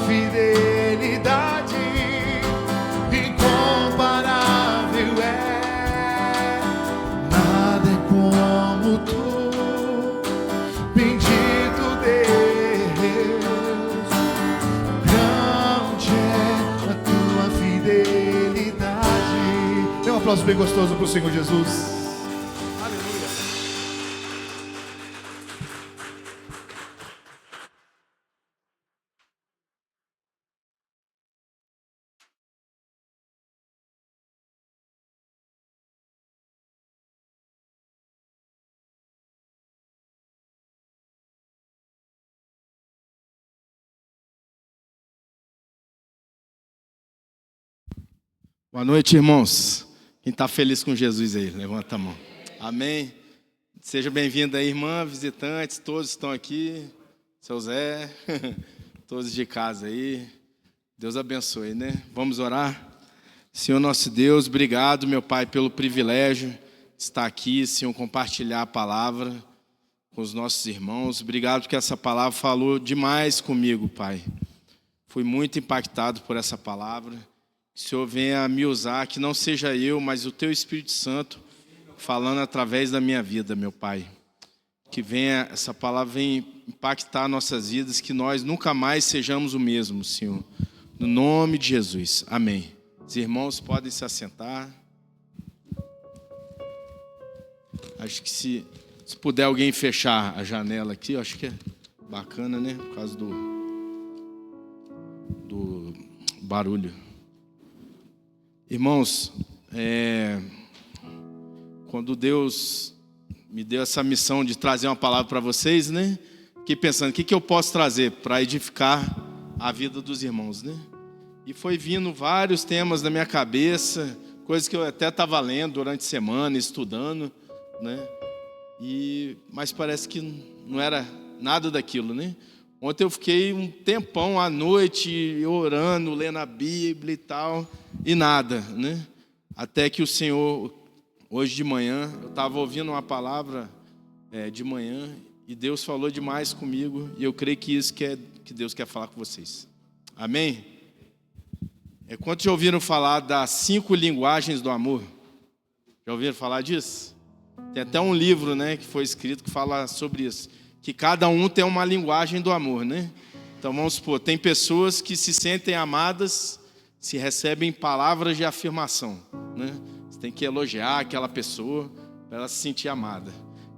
fidelidade incomparável é. Nada é como tu, bendito Deus. Grande é a tua fidelidade. Dê um aplauso bem gostoso para o Senhor Jesus. Boa noite, irmãos. Quem está feliz com Jesus aí, levanta a mão. Amém. Seja bem-vindo aí, irmã, visitantes, todos estão aqui. Seu Zé, todos de casa aí. Deus abençoe, né? Vamos orar? Senhor nosso Deus, obrigado, meu Pai, pelo privilégio de estar aqui, Senhor, compartilhar a palavra com os nossos irmãos. Obrigado porque essa palavra falou demais comigo, Pai. Fui muito impactado por essa palavra. Que o Senhor venha me usar, que não seja eu, mas o Teu Espírito Santo falando através da minha vida, meu Pai. Que venha, essa palavra venha impactar nossas vidas, que nós nunca mais sejamos o mesmo, Senhor. No nome de Jesus. Amém. Os irmãos podem se assentar. Acho que se puder alguém fechar a janela aqui, eu acho que é bacana, né? Por causa do barulho. Irmãos, quando Deus me deu essa missão de trazer uma palavra para vocês, né? Fiquei pensando, o que eu posso trazer para edificar a vida dos irmãos, né? E foi vindo vários temas na minha cabeça, coisas que eu até estava lendo durante a semana, estudando, né? Mas parece que não era nada daquilo, né? Ontem eu fiquei um tempão à noite orando, lendo a Bíblia e tal, e nada, né? Até que o Senhor, hoje de manhã, eu estava ouvindo uma palavra de manhã, e Deus falou demais comigo, e eu creio que isso que Deus quer falar com vocês. Amém? Quantos já ouviram falar das 5 linguagens do amor? Já ouviram falar disso? Tem até um livro, né, que foi escrito que fala sobre isso. Que cada um tem uma linguagem do amor, né? Então vamos supor, tem pessoas que se sentem amadas, se recebem palavras de afirmação, né? Você tem que elogiar aquela pessoa para ela se sentir amada.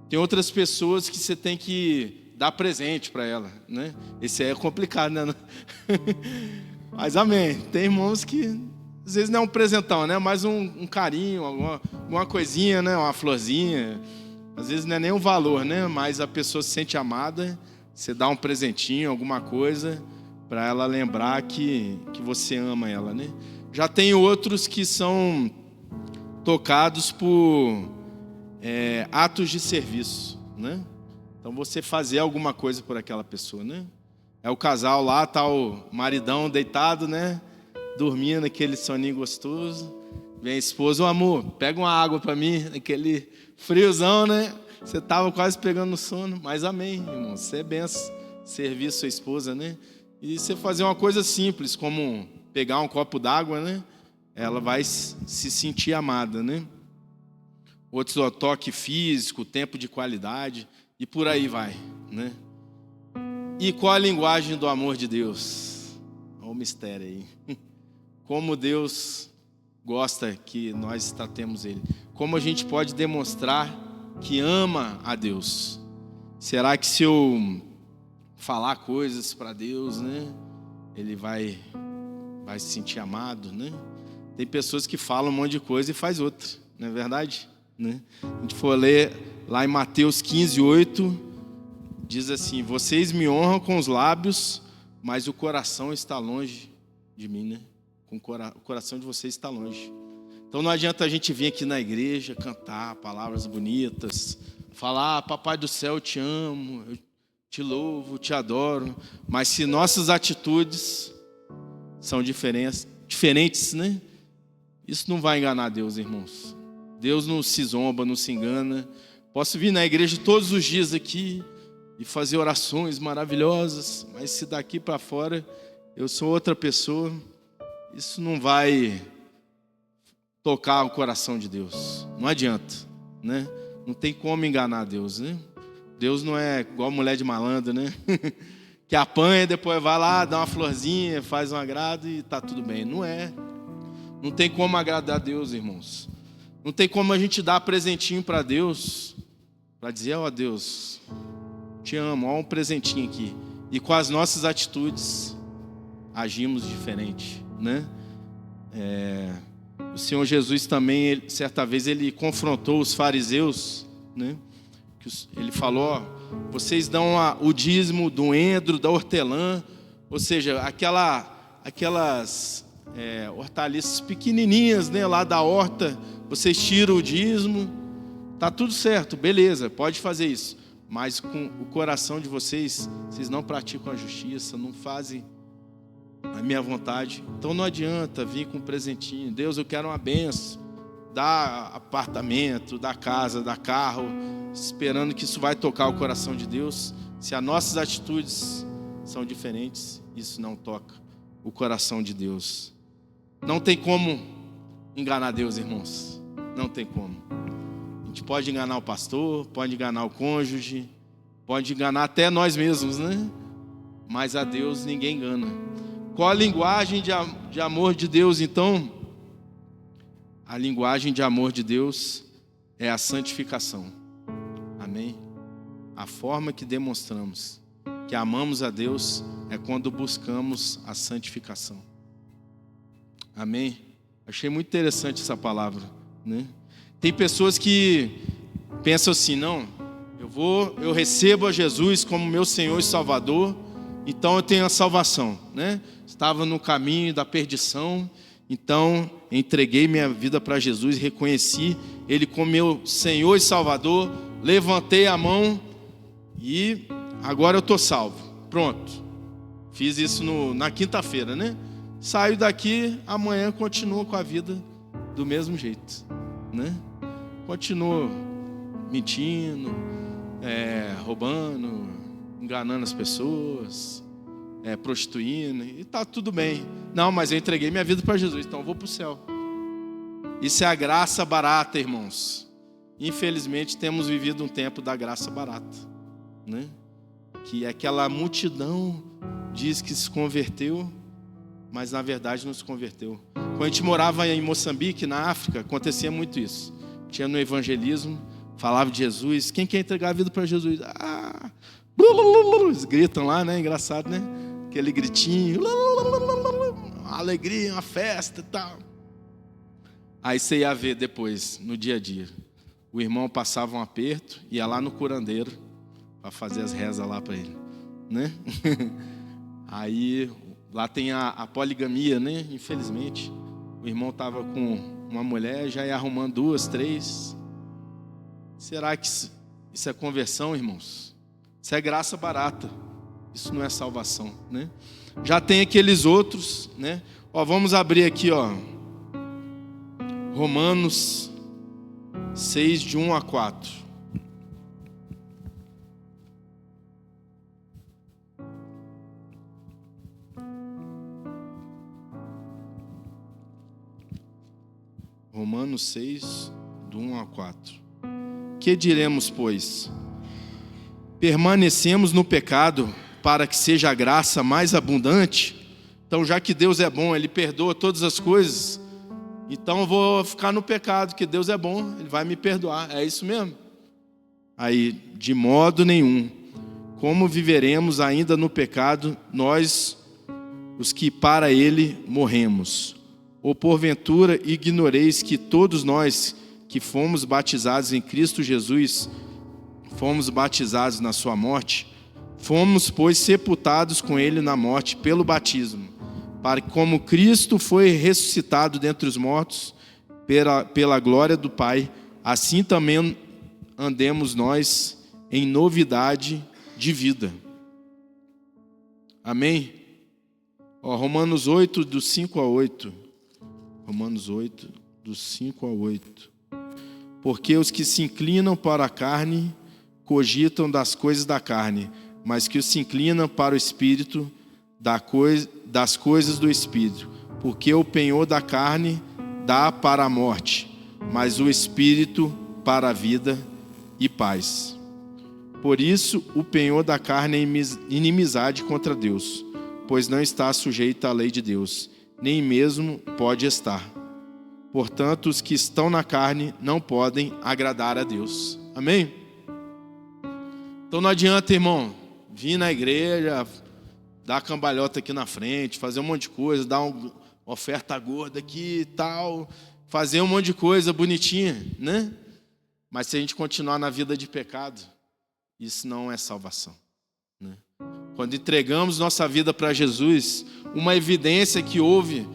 Tem outras pessoas que você tem que dar presente para ela, né? Esse aí é complicado, né? Mas amém. Tem irmãos que às vezes não é um presentão, né? Mas um carinho, alguma coisinha, né? Uma florzinha. Às vezes não é nem o valor, né? Mas a pessoa se sente amada, você dá um presentinho, alguma coisa, para ela lembrar que você ama ela, né? Já tem outros que são tocados por atos de serviço, né? Então você fazer alguma coisa por aquela pessoa, né? É o casal lá, tá o maridão deitado, né? Dormindo, aquele soninho gostoso. Vem a esposa, amor, pega uma água para mim, aquele friozão, né? Você estava quase pegando no sono, mas amém, irmão. Você é benção, servir sua esposa, né? E você fazer uma coisa simples, como pegar um copo d'água, né? Ela vai se sentir amada, né? Outros, o toque físico, tempo de qualidade, e por aí vai, né? E qual a linguagem do amor de Deus? Olha o mistério aí. Como Deus gosta que nós tratemos Ele. Como a gente pode demonstrar que ama a Deus? Será que se eu falar coisas para Deus, né, Ele vai se sentir amado, né? Tem pessoas que falam um monte de coisa e faz outra, não é verdade? Né? A gente for ler lá em Mateus 15:8, diz assim: vocês me honram com os lábios, mas o coração está longe de mim, né? O coração de vocês está longe. Então não adianta a gente vir aqui na igreja, cantar palavras bonitas, falar, papai do céu, eu te amo, eu te louvo, te adoro, mas se nossas atitudes são diferentes, né? Isso não vai enganar Deus, irmãos. Deus não se zomba, não se engana. Posso vir na igreja todos os dias aqui e fazer orações maravilhosas, mas se daqui para fora eu sou outra pessoa. Isso não vai tocar o coração de Deus. Não adianta, né? Não tem como enganar Deus, né? Deus não é igual mulher de malandro, né? Que apanha, depois vai lá, dá uma florzinha, faz um agrado e tá tudo bem. Não é. Não tem como agradar a Deus, irmãos. Não tem como a gente dar presentinho para Deus, para dizer, ó Deus, te amo, ó um presentinho aqui. E com as nossas atitudes, agimos diferente, né? O Senhor Jesus também, certa vez, ele confrontou os fariseus, né? Ele falou, ó, vocês dão o dízimo do endro, da hortelã, ou seja, aquelas hortaliças pequenininhas, né, lá da horta, vocês tiram o dízimo, tá tudo certo, beleza, pode fazer isso, mas com o coração de vocês não praticam a justiça, não fazem a minha vontade. Então não adianta vir com um presentinho. Deus, eu quero uma benção, dá apartamento, dá casa, dá carro, esperando que isso vai tocar o coração de Deus. Se as nossas atitudes são diferentes, isso não toca o coração de Deus. Não tem como enganar Deus, irmãos. Não tem como. A gente pode enganar o pastor, pode enganar o cônjuge, pode enganar até nós mesmos, né? Mas a Deus ninguém engana. Qual a linguagem de amor de Deus, então? A linguagem de amor de Deus é a santificação. Amém? A forma que demonstramos que amamos a Deus é quando buscamos a santificação. Amém? Achei muito interessante essa palavra, né? Tem pessoas que pensam assim, não, eu recebo a Jesus como meu Senhor e Salvador, então eu tenho a salvação, né? Estava no caminho da perdição, então entreguei minha vida para Jesus, reconheci Ele como meu Senhor e Salvador, levantei a mão e agora eu estou salvo. Pronto. Fiz isso na quinta-feira, né? Saio daqui, amanhã continuo com a vida do mesmo jeito, né? Continuo mentindo, roubando, enganando as pessoas, prostituindo, e tá tudo bem. Não, mas eu entreguei minha vida para Jesus, então eu vou para o céu. Isso é a graça barata, irmãos. Infelizmente temos vivido um tempo da graça barata, né? Que aquela multidão diz que se converteu, mas na verdade não se converteu. Quando a gente morava em Moçambique, na África, acontecia muito isso. Tinha no evangelismo, falava de Jesus. Quem quer entregar a vida para Jesus? Eles gritam lá, né? Engraçado, né? Aquele gritinho, uma alegria, uma festa e tal. Aí você ia ver depois, no dia a dia, o irmão passava um aperto, ia lá no curandeiro para fazer as rezas lá para ele, né? Aí lá tem a poligamia, né? Infelizmente, o irmão estava com uma mulher, já ia arrumando 2, 3. Será que isso é conversão, irmãos? Isso é graça barata. Isso não é salvação, né? Já tem aqueles outros, né? Vamos abrir aqui, Romanos 6, de 1 a 4. Romanos 6, do 1 a 4. Que diremos, pois? Permanecemos no pecado para que seja a graça mais abundante? Então, já que Deus é bom, Ele perdoa todas as coisas, então eu vou ficar no pecado, que Deus é bom, Ele vai me perdoar. É isso mesmo? Aí, de modo nenhum. Como viveremos ainda no pecado, nós, os que para Ele morremos? Ou porventura ignoreis que todos nós que fomos batizados em Cristo Jesus, fomos batizados na sua morte? Fomos, pois, sepultados com Ele na morte pelo batismo, para que, como Cristo foi ressuscitado dentre os mortos, pela glória do Pai, assim também andemos nós em novidade de vida. Amém? Romanos 8, do 5 a 8. Romanos 8, do 5 a 8. Porque os que se inclinam para a carne cogitam das coisas da carne, mas que os se inclinam para o Espírito, das coisas do Espírito, porque o penhor da carne dá para a morte, mas o Espírito para a vida e paz. Por isso, o penhor da carne é inimizade contra Deus, pois não está sujeito à lei de Deus, nem mesmo pode estar. Portanto, os que estão na carne não podem agradar a Deus. Amém? Então não adianta, irmão, vir na igreja, dar cambalhota aqui na frente, fazer um monte de coisa, dar uma oferta gorda aqui e tal, fazer um monte de coisa bonitinha, né? Mas se a gente continuar na vida de pecado, isso não é salvação, né? Quando entregamos nossa vida para Jesus, uma evidência que houve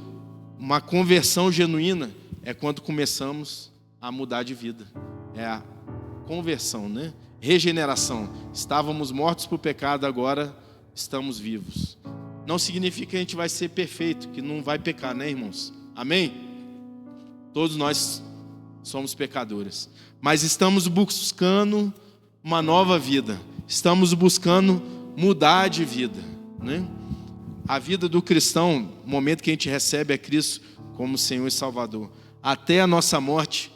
uma conversão genuína é quando começamos a mudar de vida. É a conversão, né? Regeneração. Estávamos mortos por pecado, agora estamos vivos. Não significa que a gente vai ser perfeito, que não vai pecar, né, irmãos? Amém? Todos nós somos pecadores, mas estamos buscando uma nova vida. Estamos buscando mudar de vida, né? A vida do cristão, no momento que a gente recebe a Cristo como Senhor e Salvador, até a nossa morte,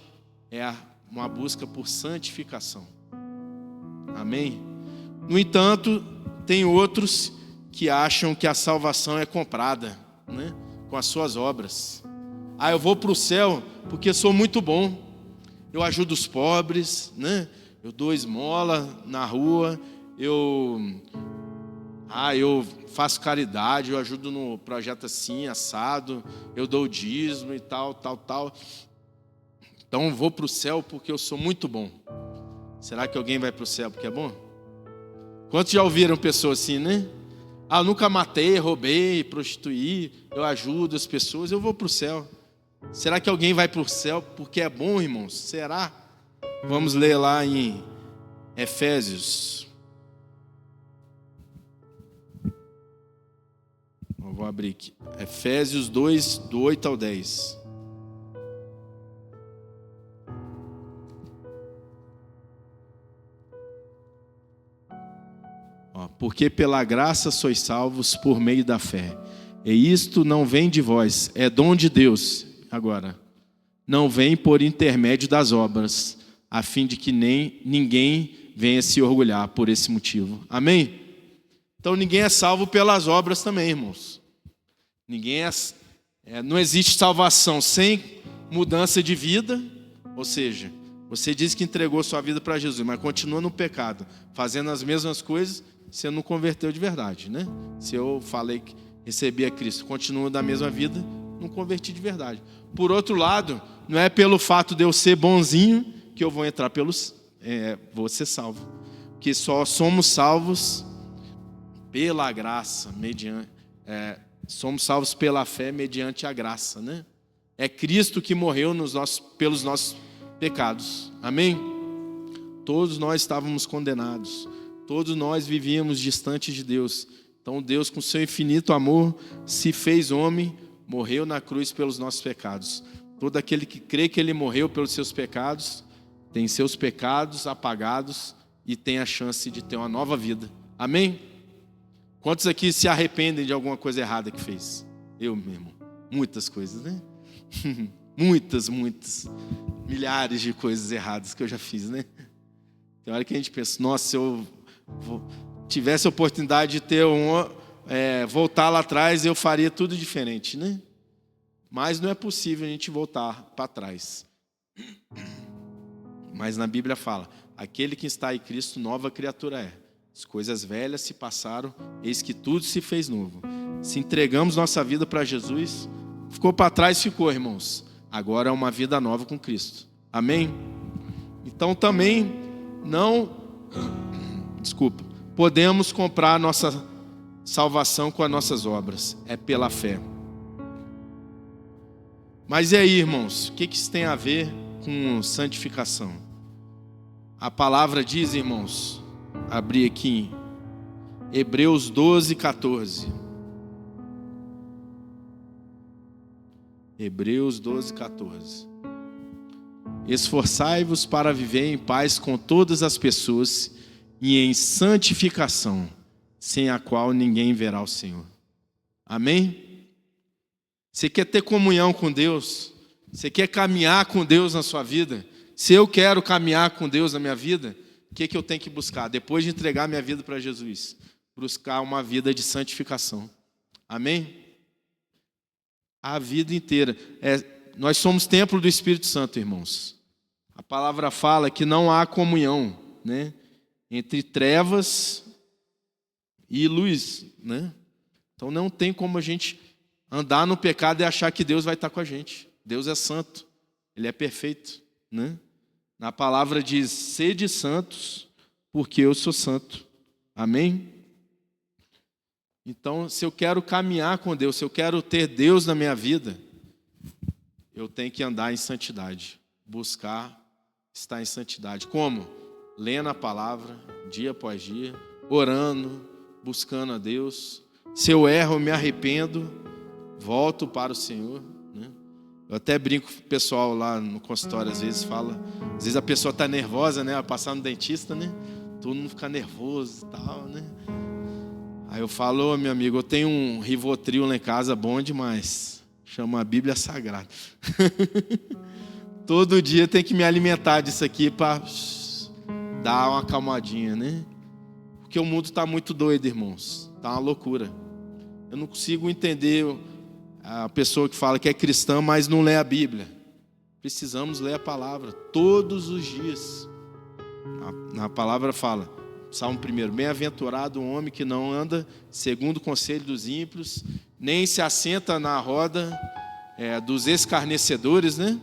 é uma busca por santificação. Amém? No entanto, tem outros que acham que a salvação é comprada, né? Com as suas obras. Eu vou para o céu porque sou muito bom. Eu ajudo os pobres, né? Eu dou esmola na rua, eu faço caridade, eu ajudo no projeto assim, assado, eu dou dízimo e tal. Então vou para o céu porque eu sou muito bom. Será que alguém vai para o céu porque é bom? Quantos já ouviram pessoas assim, né? Eu nunca matei, roubei, prostituí, eu ajudo as pessoas, eu vou para o céu. Será que alguém vai para o céu porque é bom, irmãos? Será? Vamos ler lá em Efésios. Eu vou abrir aqui. Efésios 2, do 8 ao 10. Porque pela graça sois salvos por meio da fé. E isto não vem de vós, é dom de Deus. Agora, não vem por intermédio das obras, a fim de que ninguém venha se orgulhar por esse motivo. Amém? Então ninguém é salvo pelas obras também, irmãos. Não existe salvação sem mudança de vida. Ou seja, você diz que entregou sua vida para Jesus, mas continua no pecado, fazendo as mesmas coisas, você não converteu de verdade, né? Se eu falei que recebi a Cristo, continuo da mesma vida, não converti de verdade. Por outro lado, não é pelo fato de eu ser bonzinho que eu vou entrar vou ser salvo. Porque só somos salvos pela graça, somos salvos pela fé mediante a graça, né? É Cristo que morreu pelos nossos pecados. Amém? Todos nós estávamos condenados. Todos nós vivíamos distantes de Deus. Então Deus, com seu infinito amor, se fez homem, morreu na cruz pelos nossos pecados. Todo aquele que crê que Ele morreu pelos seus pecados, tem seus pecados apagados e tem a chance de ter uma nova vida. Amém? Quantos aqui se arrependem de alguma coisa errada que fez? Eu mesmo. Muitas coisas, né? Muitas. Milhares de coisas erradas que eu já fiz, né? Tem hora que a gente pensa, nossa, se eu tivesse a oportunidade de ter voltar lá atrás, eu faria tudo diferente, né? Mas não é possível a gente voltar para trás. Mas na Bíblia fala, aquele que está em Cristo, nova criatura é. As coisas velhas se passaram, eis que tudo se fez novo. Se entregamos nossa vida para Jesus, ficou para trás, ficou, irmãos. Agora é uma vida nova com Cristo. Amém? Então também podemos comprar a nossa salvação com as nossas obras. É pela fé. Mas e aí, irmãos? O que isso tem a ver com santificação? A palavra diz, irmãos, abri aqui em Hebreus 12, 14. Hebreus 12, 14. Esforçai-vos para viver em paz com todas as pessoas e em santificação, sem a qual ninguém verá o Senhor. Amém? Você quer ter comunhão com Deus? Você quer caminhar com Deus na sua vida? Se eu quero caminhar com Deus na minha vida, o que eu tenho que buscar? Depois de entregar minha vida para Jesus, buscar uma vida de santificação. Amém? A vida inteira. Nós somos templo do Espírito Santo, irmãos. A palavra fala que não há comunhão, né, entre trevas e luz, né? Então não tem como a gente andar no pecado e achar que Deus vai estar com a gente. Deus é santo, Ele é perfeito, né? Na palavra diz: sede santos, porque eu sou santo. Amém? Então, se eu quero caminhar com Deus, se eu quero ter Deus na minha vida, eu tenho que andar em santidade, buscar estar em santidade. Como? Lendo a palavra, dia após dia, orando, buscando a Deus. Se eu erro, eu me arrependo, volto para o Senhor, né? Eu até brinco com o pessoal lá no consultório, às vezes a pessoa está nervosa, né? Vai passar no dentista, né? Todo mundo fica nervoso e tal, né? Aí eu falo: meu amigo, eu tenho um Rivotril lá em casa, bom demais. Chama a Bíblia Sagrada. Todo dia tem que me alimentar disso aqui para dar uma acalmadinha, né? Porque o mundo está muito doido, irmãos. Está uma loucura. Eu não consigo entender a pessoa que fala que é cristã, mas não lê a Bíblia. Precisamos ler a palavra todos os dias. Na palavra fala, Salmo 1: bem-aventurado o homem que não anda segundo o conselho dos ímpios, nem se assenta na roda dos escarnecedores, né?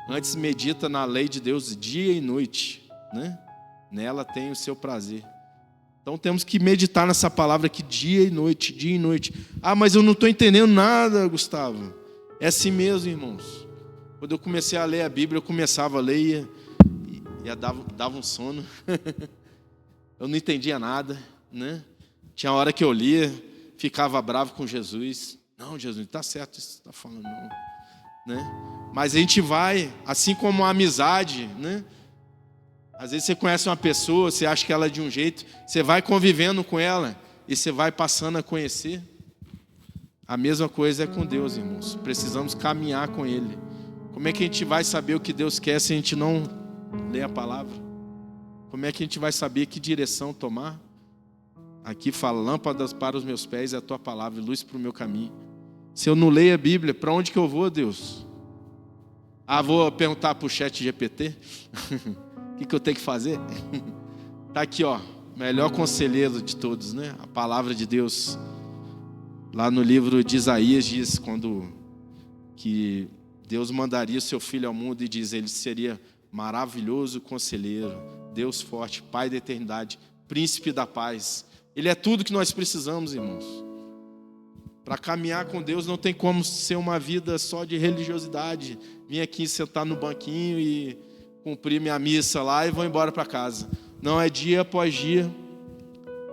Antes medita na lei de Deus dia e noite, né? Nela tem o seu prazer. Então temos que meditar nessa palavra aqui dia e noite, dia e noite. Ah, mas eu não estou entendendo nada, Gustavo. É assim mesmo, irmãos. Quando eu comecei a ler a Bíblia, eu começava a ler e dava um sono. Eu não entendia nada, né? Tinha hora que eu lia, ficava bravo com Jesus. Não, Jesus, não está certo isso que você está falando, não. Né? Mas a gente vai, assim como a amizade, né? Às vezes você conhece uma pessoa, você acha que ela é de um jeito, você vai convivendo com ela e você vai passando a conhecer. A mesma coisa é com Deus, irmãos. Precisamos caminhar com Ele. Como é que a gente vai saber o que Deus quer se a gente não ler a palavra? Como é que a gente vai saber que direção tomar? Aqui fala: lâmpadas para os meus pés é a tua palavra, luz para o meu caminho. Se eu não leio a Bíblia, para onde que eu vou, Deus? Ah, vou perguntar para o ChatGPT? O que eu tenho que fazer? Está aqui, ó, melhor conselheiro de todos, né? A palavra de Deus. Lá no livro de Isaías diz que Deus mandaria o seu filho ao mundo e diz: ele seria maravilhoso conselheiro, Deus forte, Pai da eternidade, príncipe da paz. Ele é tudo que nós precisamos, irmãos. Para caminhar com Deus não tem como ser uma vida só de religiosidade. Vim aqui sentar no banquinho e cumprir minha missa lá e vou embora para casa. Não, é dia após dia,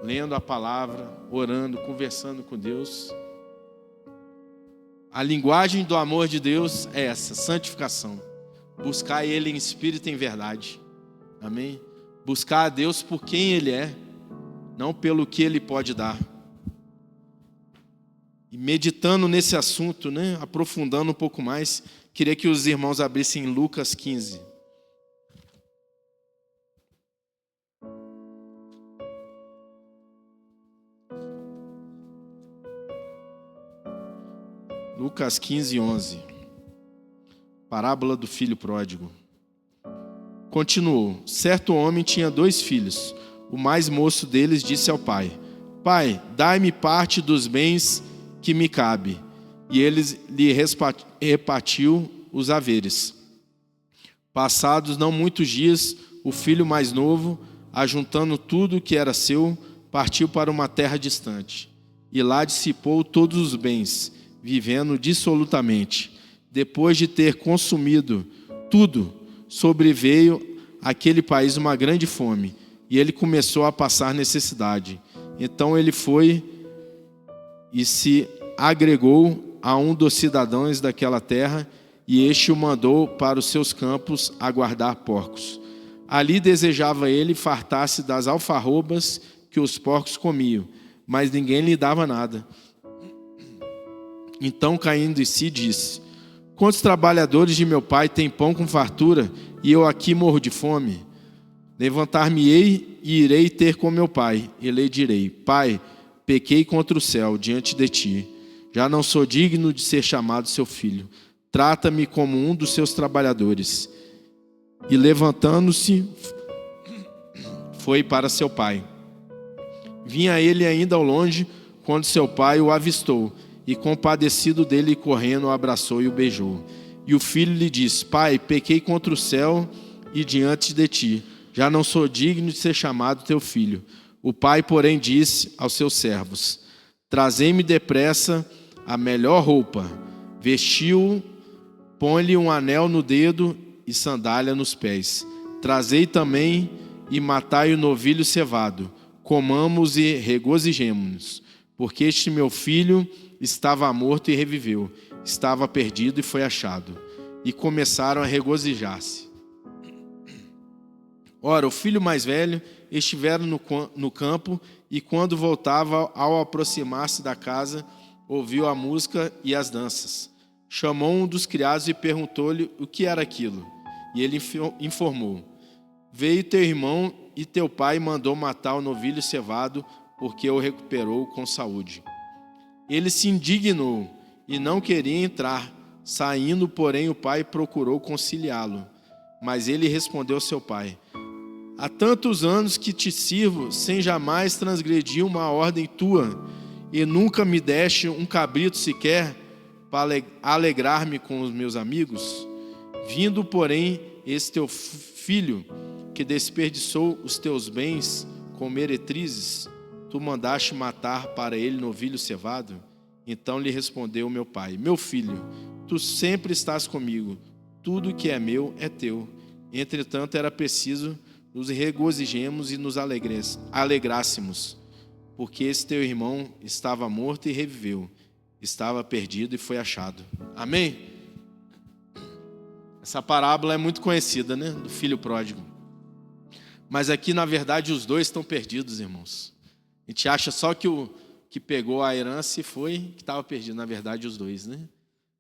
lendo a palavra, orando, conversando com Deus. A linguagem do amor de Deus é essa: santificação. Buscar Ele em espírito e em verdade. Amém? Buscar a Deus por quem Ele é, não pelo que Ele pode dar. E meditando nesse assunto, né, aprofundando um pouco mais, queria que os irmãos abrissem Lucas 15. Lucas 15, 11. Parábola do filho pródigo. Continuou: certo homem tinha 2 filhos. O mais moço deles disse ao pai: Pai, dai-me parte dos bens que me cabe. E ele lhe repartiu os haveres. Passados não muitos dias, o filho mais novo, ajuntando tudo o que era seu, partiu para uma terra distante. E lá dissipou todos os bens, vivendo dissolutamente. Depois de ter consumido tudo, sobreveio àquele país uma grande fome, e ele começou a passar necessidade. Então ele foi e se agregou a um dos cidadãos daquela terra, e este o mandou para os seus campos a guardar porcos. Ali desejava ele fartar-se das alfarrobas que os porcos comiam, mas ninguém lhe dava nada. Então, caindo em si, disse: quantos trabalhadores de meu pai têm pão com fartura, e eu aqui morro de fome? Levantar-me-ei e irei ter com meu pai, e lhe direi: Pai, pequei contra o céu diante de ti. Já não sou digno de ser chamado seu filho. Trata-me como um dos seus trabalhadores. E levantando-se, foi para seu pai. Vinha ele ainda ao longe, quando seu pai o avistou, e compadecido dele, correndo, o abraçou e o beijou. E o filho lhe disse: Pai, pequei contra o céu e diante de ti. Já não sou digno de ser chamado teu filho. O pai, porém, disse aos seus servos: trazei-me depressa a melhor roupa, vestiu-o, põe-lhe um anel no dedo e sandália nos pés. Trazei também e matai o novilho cevado. Comamos e regozijemo-nos, porque este meu filho estava morto e reviveu, estava perdido e foi achado. E começaram a regozijar-se. Ora, o filho mais velho estivera no campo, e quando voltava, ao aproximar-se da casa, ouviu a música e as danças. Chamou um dos criados e perguntou-lhe o que era aquilo. E ele informou: veio teu irmão e teu pai mandou matar o novilho cevado, porque o recuperou com saúde. Ele se indignou e não queria entrar. Saindo, porém, o pai procurou conciliá-lo. Mas ele respondeu ao seu pai: há tantos anos que te sirvo, sem jamais transgredir uma ordem tua, e nunca me deste um cabrito sequer para alegrar-me com os meus amigos? Vindo, porém, esse teu filho, que desperdiçou os teus bens com meretrizes, tu mandaste matar para ele novilho cevado? Então lhe respondeu meu pai: meu filho, tu sempre estás comigo, tudo que é meu é teu. Entretanto, era preciso nos regozijemos e nos alegrássemos, porque esse teu irmão estava morto e reviveu, estava perdido e foi achado. Amém? Essa parábola é muito conhecida, né? Do filho pródigo. Mas aqui, na verdade, os dois estão perdidos, irmãos. A gente acha só que o que pegou a herança e foi que estava perdido. Na verdade, os dois, né?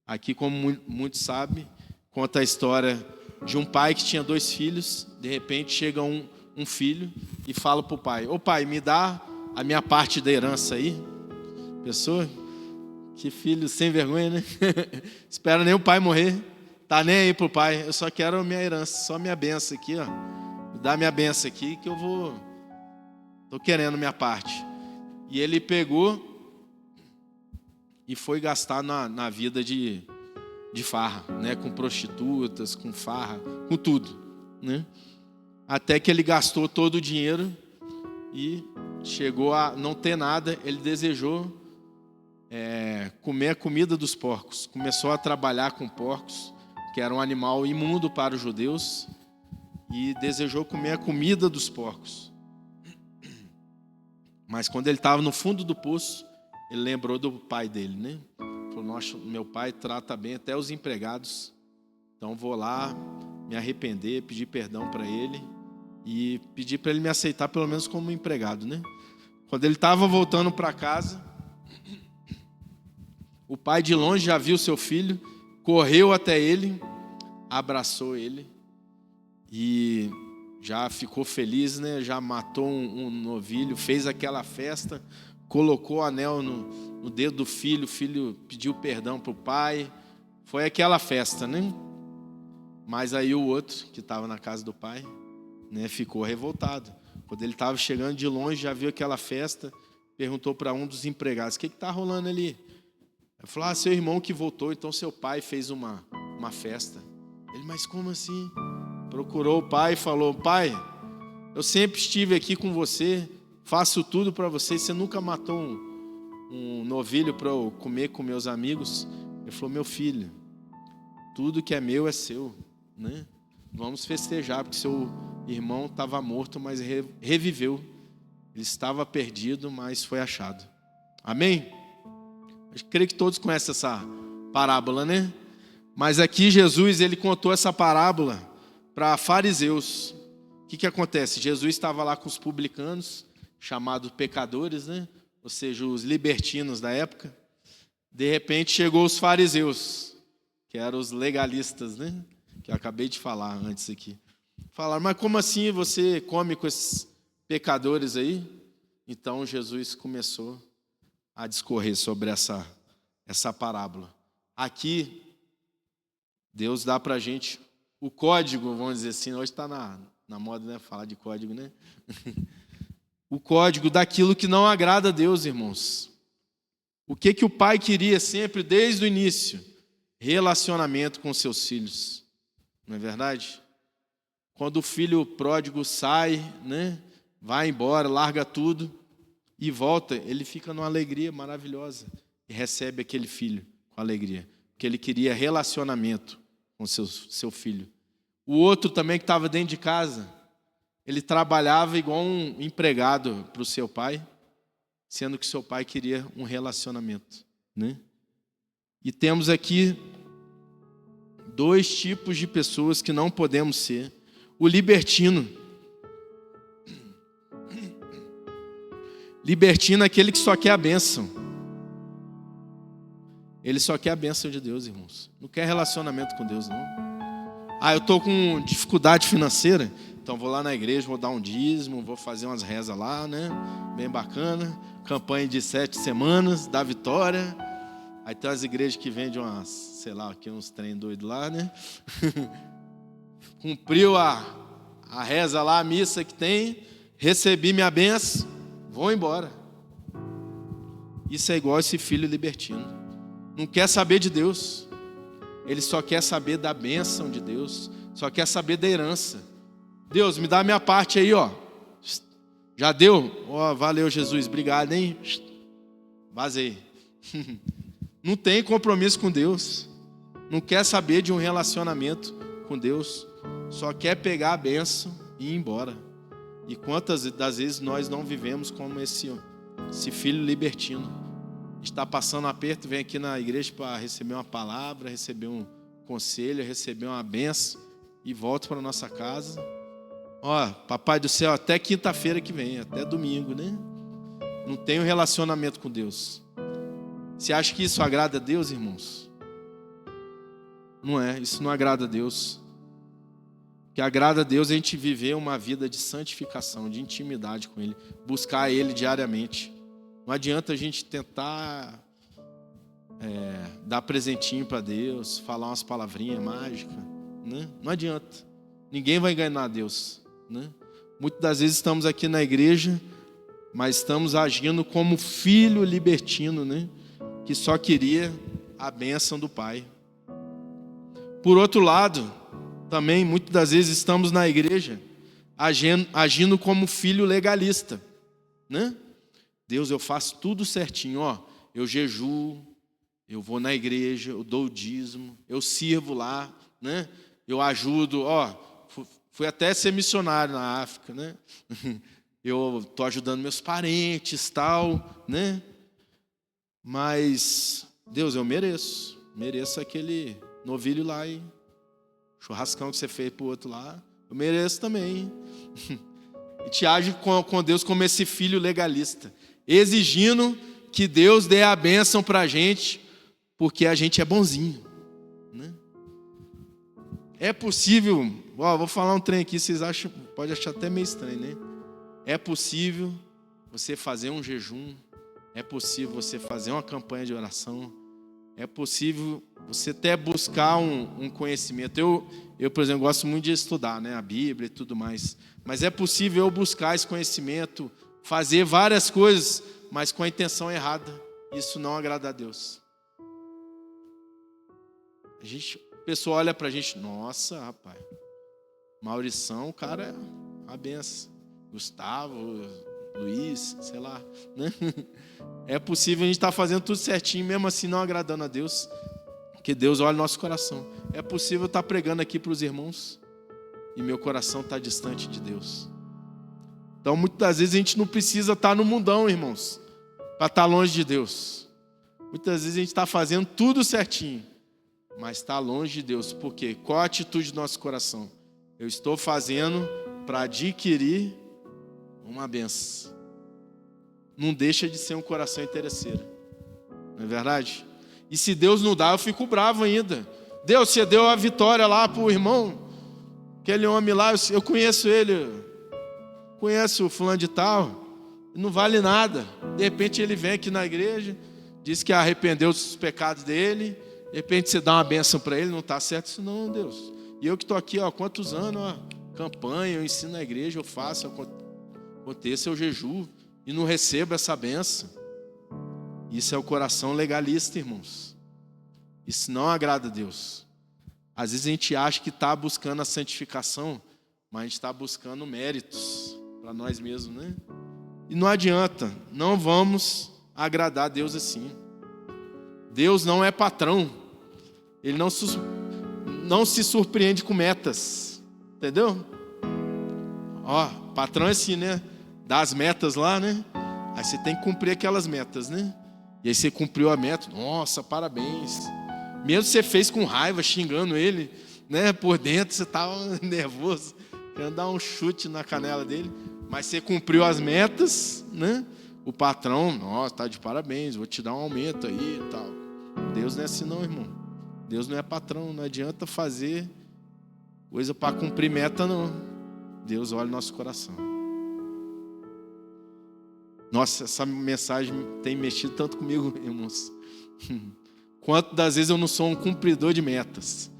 Aqui, como muitos sabem, conta a história de um pai que tinha 2 filhos. De repente, chega um filho e fala para o pai: ô pai, me dá a minha parte da herança aí. Pessoa, que filho sem vergonha, né? Espera nem o pai morrer. Tá nem aí pro pai. Eu só quero a minha herança, só minha benção aqui, ó. Me dá minha benção aqui que eu vou... Tô querendo minha parte. E ele pegou e foi gastar na vida de farra, né? Com prostitutas, com farra, com tudo, né? Até que ele gastou todo o dinheiro e chegou a não ter nada. Ele desejou comer a comida dos porcos. Começou a trabalhar com porcos, que era um animal imundo para os judeus, e desejou comer a comida dos porcos. Mas quando ele estava no fundo do poço, ele lembrou do pai dele, né? Falou: nossa, meu pai trata bem até os empregados, então vou lá me arrepender, pedir perdão para ele e pedir para ele me aceitar pelo menos como empregado, né? Quando ele estava voltando para casa, o pai de longe já viu seu filho, correu até ele, abraçou ele e já ficou feliz, né? Já matou um novilho, fez aquela festa, colocou o anel no dedo do filho. O filho pediu perdão para o pai. Foi aquela festa, né? Mas aí o outro, que estava na casa do pai, né, ficou revoltado. Quando ele estava chegando de longe, já viu aquela festa, perguntou para um dos empregados: o que está rolando ali? Ele falou: seu irmão que voltou, então seu pai fez uma festa. Ele: mas como assim? Procurou o pai e falou: pai, eu sempre estive aqui com você, faço tudo para você, você nunca matou um novilho para eu comer com meus amigos? Ele falou: meu filho, tudo que é meu é seu, né? Vamos festejar, porque seu irmão estava morto, mas reviveu. Ele estava perdido, mas foi achado. Amém? Eu creio que todos conhecem essa parábola, né? Mas aqui Jesus, ele contou essa parábola para fariseus. O que acontece? Jesus estava lá com os publicanos, chamados pecadores, né? Ou seja, os libertinos da época. De repente chegou os fariseus, que eram os legalistas, né? Que eu acabei de falar antes aqui. Falaram, mas como assim você come com esses pecadores aí? Então Jesus começou a discorrer sobre essa parábola. Aqui, Deus dá para a gente o código, vamos dizer assim, hoje está na moda, né? Falar de código, né? O código daquilo que não agrada a Deus, irmãos. O que o pai queria sempre, desde o início? Relacionamento com seus filhos. Não é verdade? Quando o filho pródigo sai, né? Vai embora, larga tudo e volta, ele fica numa alegria maravilhosa e recebe aquele filho com alegria, porque ele queria relacionamento com seu filho. O outro também que estava dentro de casa, ele trabalhava igual um empregado para o seu pai, sendo que seu pai queria um relacionamento, né? E temos aqui 2 tipos de pessoas que não podemos ser. O libertino. Libertino é aquele que só quer a bênção. Ele só quer a bênção de Deus, irmãos. Não quer relacionamento com Deus, não. Eu estou com dificuldade financeira, então vou lá na igreja, vou dar um dízimo, vou fazer umas rezas lá, né? Bem bacana. Campanha de 7 semanas, da vitória. Aí tem umas igrejas que vendem umas, sei lá, aqui uns trem doido lá, né? Cumpriu a reza lá, a missa que tem, recebi minha bênção, vou embora. Isso é igual esse filho libertino. Não quer saber de Deus. Ele só quer saber da bênção de Deus. Só quer saber da herança. Deus, me dá a minha parte aí, ó. Já deu? Valeu, Jesus, obrigado, hein? Vazei. Não tem compromisso com Deus. Não quer saber de um relacionamento com Deus. Só quer pegar a bênção e ir embora. E quantas das vezes nós não vivemos como esse filho libertino? Está passando um aperto, vem aqui na igreja para receber uma palavra, receber um conselho, receber uma bênção e volta para nossa casa. Papai do céu, até quinta-feira que vem, até domingo, né? Não tem um relacionamento com Deus. Você acha que isso agrada a Deus, irmãos? Não é, isso não agrada a Deus. O que agrada a Deus é a gente viver uma vida de santificação, de intimidade com Ele, buscar Ele diariamente. Não adianta a gente tentar dar presentinho para Deus, falar umas palavrinhas mágicas, né? Não adianta. Ninguém vai enganar Deus, né? Muitas das vezes estamos aqui na igreja, mas estamos agindo como filho libertino, né? Que só queria a bênção do Pai. Por outro lado, também muitas das vezes estamos na igreja agindo como filho legalista, né? Deus, eu faço tudo certinho, eu jejuo, eu vou na igreja, eu dou o dízimo, eu sirvo lá, né? Eu ajudo, fui até ser missionário na África, né? Eu estou ajudando meus parentes, tal, né? Mas, Deus, eu mereço aquele novilho lá, hein? Churrascão que você fez pro outro lá, eu mereço também. E te age com Deus como esse filho legalista, exigindo que Deus dê a bênção para a gente, porque a gente é bonzinho, né? É possível, vou falar um trem aqui, vocês podem achar até meio estranho, né? É possível você fazer um jejum, é possível você fazer uma campanha de oração, é possível você até buscar um conhecimento. Eu, por exemplo, gosto muito de estudar, né, a Bíblia e tudo mais, mas é possível eu buscar esse conhecimento, fazer várias coisas, mas com a intenção errada. Isso não agrada a Deus. O pessoal olha pra gente, nossa, rapaz, Maurição, o cara é uma benção. Gustavo, Luiz, sei lá, né? É possível a gente estar fazendo tudo certinho, mesmo assim não agradando a Deus, porque Deus olha o nosso coração. É possível estar pregando aqui para os irmãos e meu coração está distante de Deus. Então, muitas das vezes a gente não precisa estar no mundão, irmãos, para estar longe de Deus. Muitas vezes a gente está fazendo tudo certinho, mas está longe de Deus. Por quê? Qual a atitude do nosso coração? Eu estou fazendo para adquirir uma benção. Não deixa de ser um coração interesseiro. Não é verdade? E se Deus não dá, eu fico bravo ainda. Deus, você deu a vitória lá para o irmão, aquele homem lá, eu conheço ele, conheço o fulano de tal, não vale nada. De repente ele vem aqui na igreja, diz que arrependeu dos pecados dele, de repente você dá uma bênção para ele, não está certo isso não, Deus. E eu que estou aqui, quantos anos, campanha, eu ensino na igreja, eu faço, aconteça, eu jejuo e não recebo essa bênção. Isso é o coração legalista, irmãos. Isso não agrada a Deus. Às vezes a gente acha que está buscando a santificação, mas a gente está buscando méritos para nós mesmos, né? E não adianta, não vamos agradar a Deus assim. Deus não é patrão. Ele não se surpreende com metas. Entendeu? Patrão é assim, né? Dá as metas lá, né? Aí você tem que cumprir aquelas metas, né? E aí você cumpriu a meta. Nossa, parabéns. Mesmo que você fez com raiva, xingando ele, né? Por dentro você estava nervoso, querendo dar um chute na canela dele. Mas você cumpriu as metas, né? O patrão, nossa, tá de parabéns, vou te dar um aumento aí e tal. Deus não é assim não, irmão. Deus não é patrão, não adianta fazer coisa para cumprir meta, não. Deus olha o nosso coração. Nossa, essa mensagem tem mexido tanto comigo, irmãos. Quantas das vezes eu não sou um cumpridor de metas.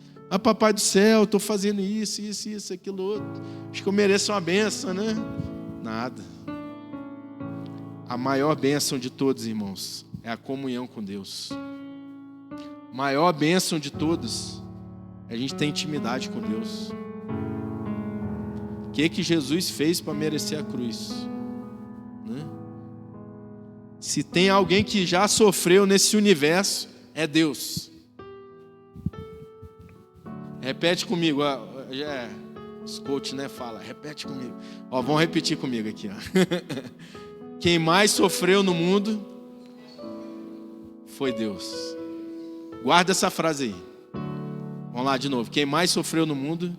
Papai do céu, estou fazendo isso, aquilo, outro. Acho que eu mereço uma bênção, né? Nada. A maior bênção de todos, irmãos, é a comunhão com Deus. A maior bênção de todos é a gente ter intimidade com Deus. O que Jesus fez para merecer a cruz? Né? Se tem alguém que já sofreu nesse universo, é Deus. Repete comigo. Os coaches, né, fala, repete comigo. Vamos repetir comigo aqui. Quem mais sofreu no mundo foi Deus. Guarda essa frase aí. Vamos lá de novo. Quem mais sofreu no mundo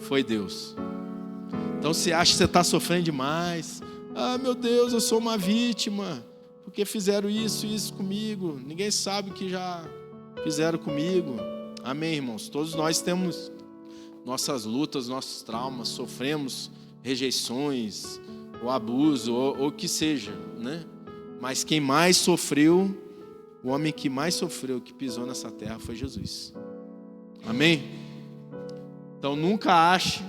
foi Deus. Então você acha que você está sofrendo demais. Meu Deus, eu sou uma vítima. Porque fizeram isso comigo. Ninguém sabe o que já fizeram comigo. Amém, irmãos? Todos nós temos nossas lutas, nossos traumas, sofremos rejeições, ou abuso, ou o que seja, né? Mas quem mais sofreu, o homem que mais sofreu, que pisou nessa terra, foi Jesus. Amém? Então nunca ache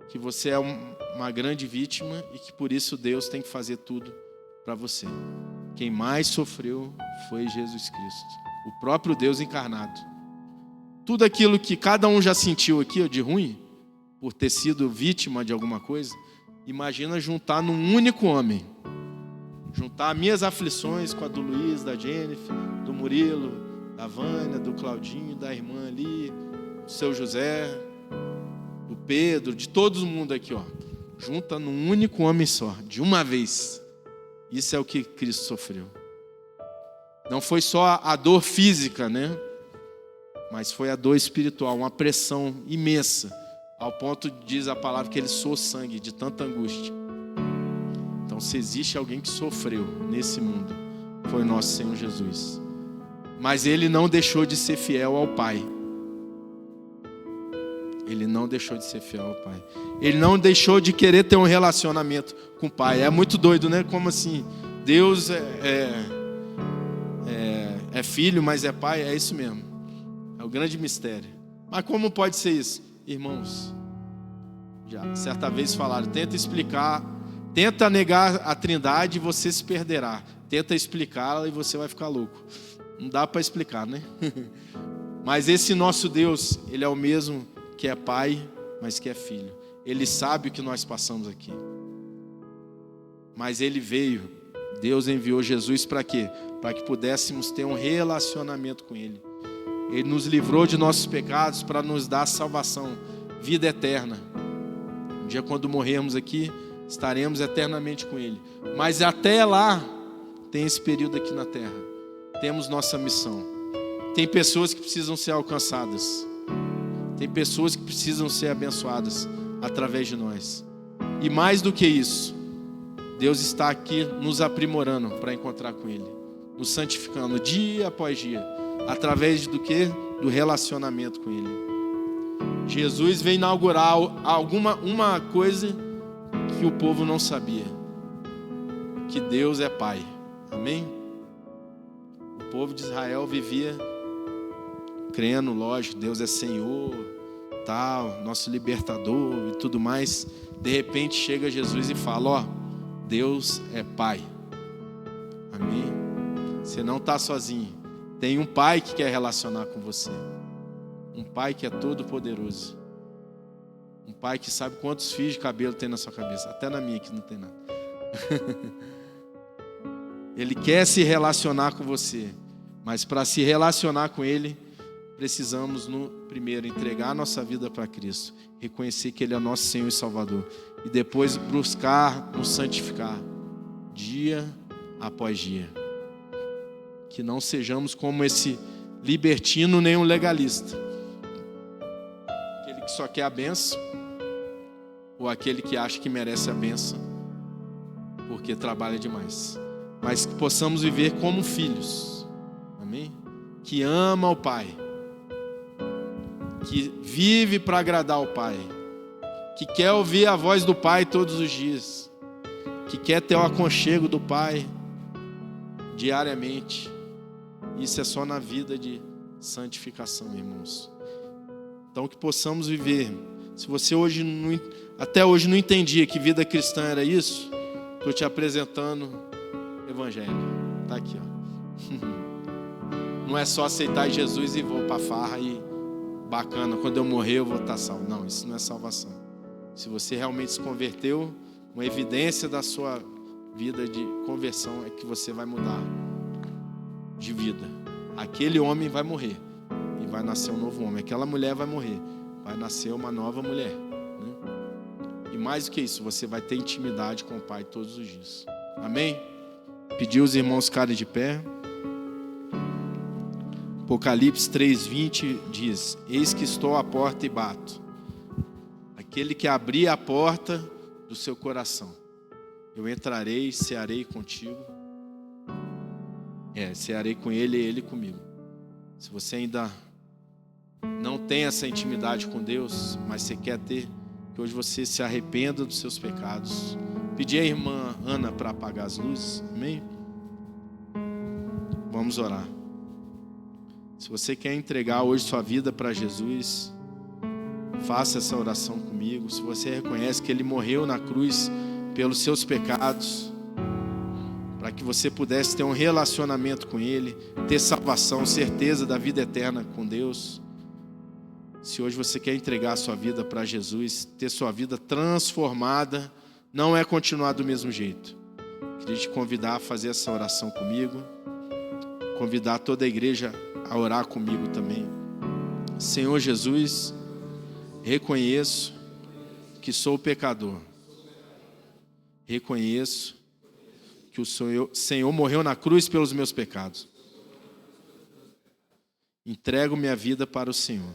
que você é uma grande vítima e que por isso Deus tem que fazer tudo para você. Quem mais sofreu foi Jesus Cristo, o próprio Deus encarnado. Tudo aquilo que cada um já sentiu aqui de ruim, por ter sido vítima de alguma coisa, imagina juntar num único homem. Juntar minhas aflições com a do Luiz, da Jennifer, do Murilo, da Vânia, do Claudinho, da irmã ali, do seu José, do Pedro, de todo mundo aqui, junta num único homem só, de uma vez. Isso é o que Cristo sofreu. Não foi só a dor física, né? Mas foi a dor espiritual, uma pressão imensa, ao ponto, diz a palavra, que ele suou sangue de tanta angústia. Então, se existe alguém que sofreu nesse mundo, foi o nosso Senhor Jesus. Mas ele não deixou de ser fiel ao Pai. Ele não deixou de ser fiel ao Pai. Ele não deixou de querer ter um relacionamento com o Pai. É muito doido, né? Como assim? Deus é filho, mas é pai? É isso mesmo. É o grande mistério. Mas como pode ser isso? Irmãos, já certa vez falaram, tenta explicar, tenta negar a Trindade e você se perderá. Tenta explicá-la e você vai ficar louco. Não dá para explicar, né? Mas esse nosso Deus, ele é o mesmo que é pai, mas que é filho. Ele sabe o que nós passamos aqui. Mas ele veio, Deus enviou Jesus para quê? Para que pudéssemos ter um relacionamento com ele. Ele nos livrou de nossos pecados para nos dar salvação, vida eterna. Um dia, quando morrermos aqui, estaremos eternamente com ele. Mas até lá, tem esse período aqui na terra. Temos nossa missão. Tem pessoas que precisam ser alcançadas. Tem pessoas que precisam ser abençoadas através de nós. E mais do que isso, Deus está aqui nos aprimorando para encontrar com ele. nos santificando dia após dia, através do quê? Do relacionamento com Ele. Jesus veio inaugurar uma coisa que o povo não sabia, que Deus é Pai. Amém? O povo de Israel vivia crendo, lógico, Deus é Senhor, tal, nosso libertador e tudo mais. De repente chega Jesus e fala, ó, Deus é Pai. Amém? Você não está sozinho. Tem um Pai que quer relacionar com você. Um Pai que é todo poderoso. Um Pai que sabe quantos fios de cabelo tem na sua cabeça. Até na minha que não tem nada. Ele quer se relacionar com você. Mas para se relacionar com Ele, precisamos, primeiro, entregar a nossa vida para Cristo. Reconhecer que Ele é nosso Senhor e Salvador. E depois buscar nos santificar. Dia após dia. Que não sejamos como esse libertino nem um legalista. Aquele que só quer a bênção. Ou aquele que acha que merece a bênção porque trabalha demais. Mas que possamos viver como filhos. Amém? Que ama o Pai. Que vive para agradar o Pai. Que quer ouvir a voz do Pai todos os dias. Que quer ter o aconchego do Pai diariamente. Isso é só na vida de santificação, irmãos. Então que possamos viver. Se você até hoje não entendia que vida cristã era isso, estou te apresentando o Evangelho. Está aqui, ó. Não é só aceitar Jesus e vou para a farra e bacana, quando eu morrer eu vou estar salvo. Não, isso não é salvação. Se você realmente se converteu, uma evidência da sua vida de conversão é que você vai mudar de vida. Aquele homem vai morrer e vai nascer um novo homem. Aquela mulher vai morrer, vai nascer uma nova mulher, né? E mais do que isso, você vai ter intimidade com o Pai todos os dias. Amém? Pedir os irmãos ficarem de pé. Apocalipse 3:20 diz: eis que estou à porta e bato. Aquele que abrir a porta do seu coração, eu entrarei e cearei contigo. Cearei com ele e ele comigo. Se você ainda não tem essa intimidade com Deus, mas você quer ter, que hoje você se arrependa dos seus pecados. Pedir a irmã Ana para apagar as luzes. Amém? Vamos orar. Se você quer entregar hoje sua vida para Jesus, faça essa oração comigo. Se você reconhece que Ele morreu na cruz pelos seus pecados, para que você pudesse ter um relacionamento com Ele, ter salvação, certeza da vida eterna com Deus. Se hoje você quer entregar a sua vida para Jesus, ter sua vida transformada, não é continuar do mesmo jeito. Queria te convidar a fazer essa oração comigo, convidar toda a igreja a orar comigo também. Senhor Jesus, reconheço que sou pecador. Reconheço que o Senhor morreu na cruz pelos meus pecados. Entrego minha vida para o Senhor.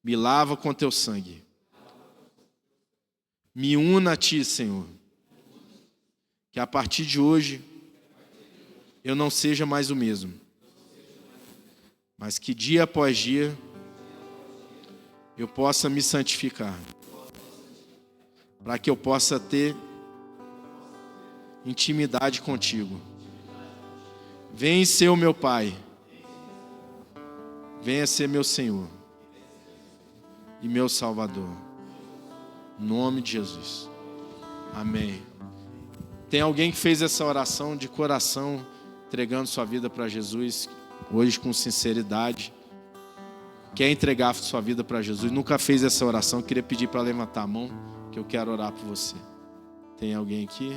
Me lava com teu sangue. Me una a ti, Senhor. Que a partir de hoje eu não seja mais o mesmo. Mas que dia após dia eu possa me santificar. Para que eu possa ter intimidade contigo. Vem ser o meu Pai. Venha ser meu Senhor e meu Salvador. Em nome de Jesus. Amém. Tem alguém que fez essa oração de coração, entregando sua vida para Jesus, hoje com sinceridade, quer entregar sua vida para Jesus, nunca fez essa oração, queria pedir para levantar a mão, que eu quero orar por você. Tem alguém aqui?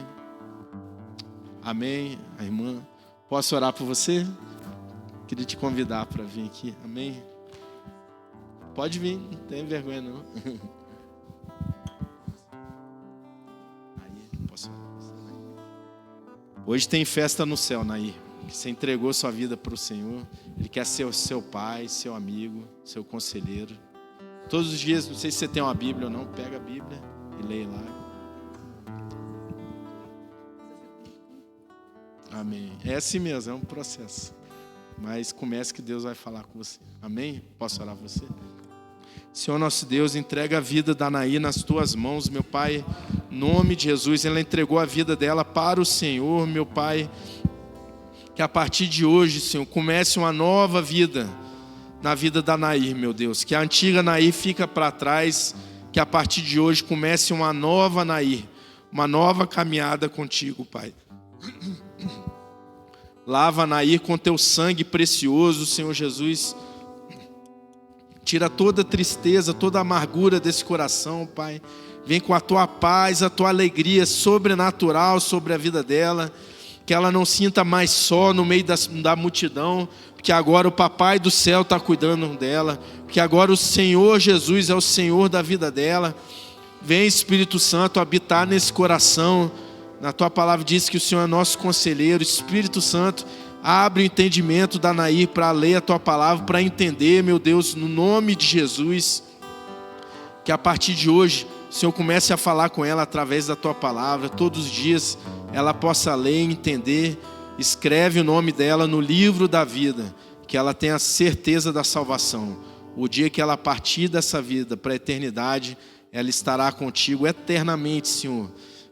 Amém, a irmã. Posso orar por você? Queria te convidar para vir aqui. Amém. Pode vir, não tem vergonha não. Aí, posso orar por você, Nair? Hoje tem festa no céu, Nair. Você entregou sua vida para o Senhor. Ele quer ser o seu pai, seu amigo, seu conselheiro. Todos os dias, não sei se você tem uma Bíblia ou não, pega a Bíblia e leia lá. Amém. É assim mesmo, é um processo. Mas comece que Deus vai falar com você. Amém? Posso orar por você? Senhor nosso Deus, entrega a vida da Anaí nas tuas mãos, meu Pai. Em nome de Jesus, ela entregou a vida dela para o Senhor, meu Pai. Que a partir de hoje, Senhor, comece uma nova vida na vida da Anaí, meu Deus. Que a antiga Anaí fica para trás. Que a partir de hoje comece uma nova Anaí. Uma nova caminhada contigo, Pai. Lava a Anaí com teu sangue precioso, Senhor Jesus. Tira toda tristeza, toda amargura desse coração, Pai. Vem com a tua paz, a tua alegria sobrenatural sobre a vida dela. Que ela não sinta mais só no meio da multidão. Porque agora o Papai do céu está cuidando dela. Porque agora o Senhor Jesus é o Senhor da vida dela. Vem, Espírito Santo, habitar nesse coração. Na tua palavra diz que o Senhor é nosso conselheiro. Espírito Santo, abre o entendimento da Anaí para ler a tua palavra, para entender, meu Deus, no nome de Jesus. Que a partir de hoje, o Senhor comece a falar com ela através da tua palavra. Todos os dias ela possa ler e entender. Escreve o nome dela no livro da vida. Que ela tenha certeza da salvação. O dia que ela partir dessa vida para a eternidade, ela estará contigo eternamente, Senhor.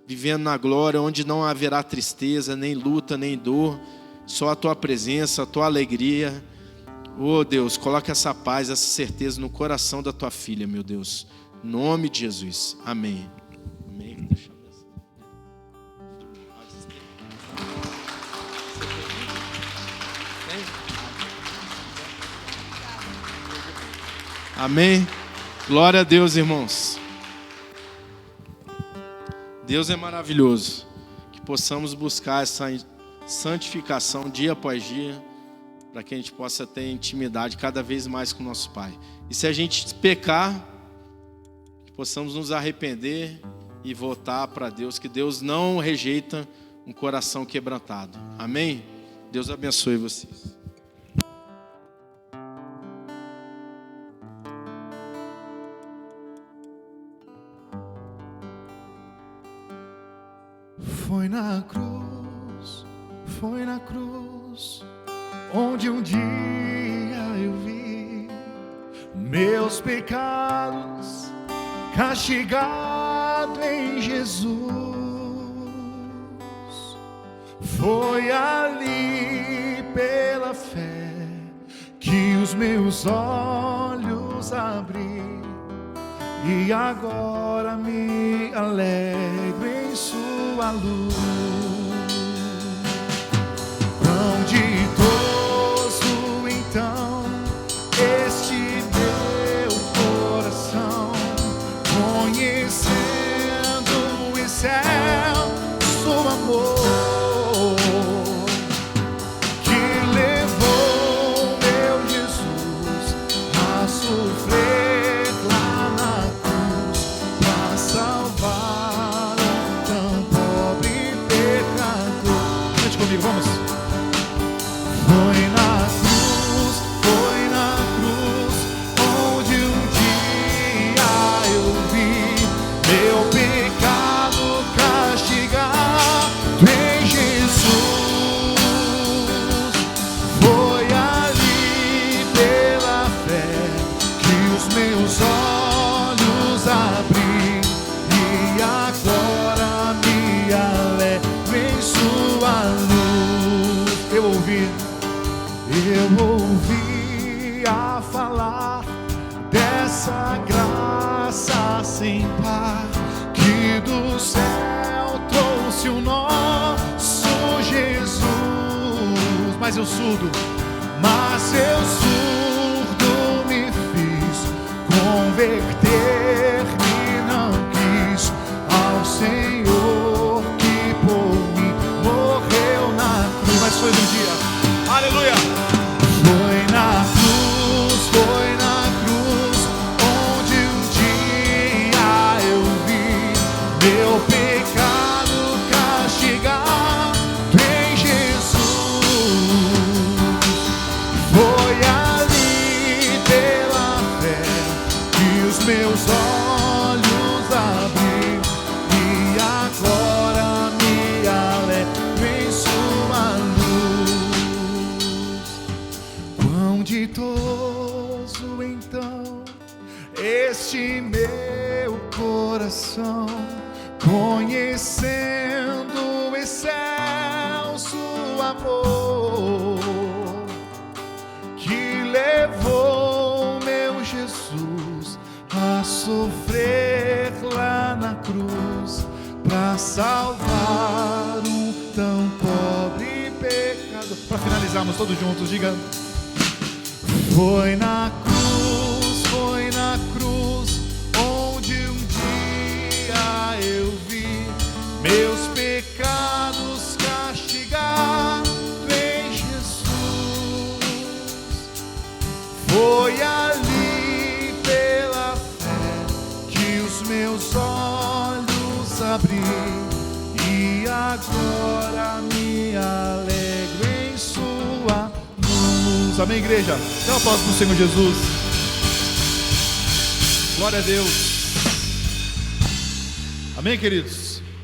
Vivendo na glória, onde não haverá tristeza, nem luta, nem dor. Só a tua presença, a tua alegria. Oh Deus, coloca essa paz, essa certeza no coração da tua filha, meu Deus. Em nome de Jesus. Amém. Amém. Deixa eu ver. Amém. Glória a Deus, irmãos. Deus é maravilhoso. Que possamos buscar essa santificação dia após dia, para que a gente possa ter intimidade cada vez mais com o nosso Pai. E se a gente pecar, que possamos nos arrepender e voltar para Deus, que Deus não rejeita um coração quebrantado. Amém? Deus abençoe vocês. Foi na cruz, onde um dia eu vi meus pecados castigado em Jesus. Foi ali pela fé que os meus olhos abri e agora me alegro em sua luz. Quão ditoso então este meu coração, conhecendo em céu seu amor, que levou meu Jesus a sofrer lá na cruz para salvar um tão pobre pecador. Cante comigo, vamos. Foi na cruz, onde um dia eu vi meu pecado castigado em Jesus. Foi ali pela fé que os meus olhos abri e agora me alegro em sua luz. Eu ouvia falar dessa graça sem par que do céu trouxe o nosso Jesus. Mas eu surdo me fiz converter-me, não quis ao Senhor que por mim morreu na cruz. Mas foi um dia, aleluia. Foi na cruz, onde um dia eu vi meu pecado castigado em Jesus. Foi ali pela fé que os meus conhecendo o excelso amor que levou meu Jesus a sofrer lá na cruz para salvar um tão pobre pecador. Para finalizarmos todos juntos, diga: foi na cruz onde um dia eu vi meus pecados castigado em Jesus. Foi ali pela fé que os meus olhos abri e agora me alegro em sua luz. Amém, igreja? Dê um aplauso para o Senhor Jesus. Glória a Deus. Amém, queridos?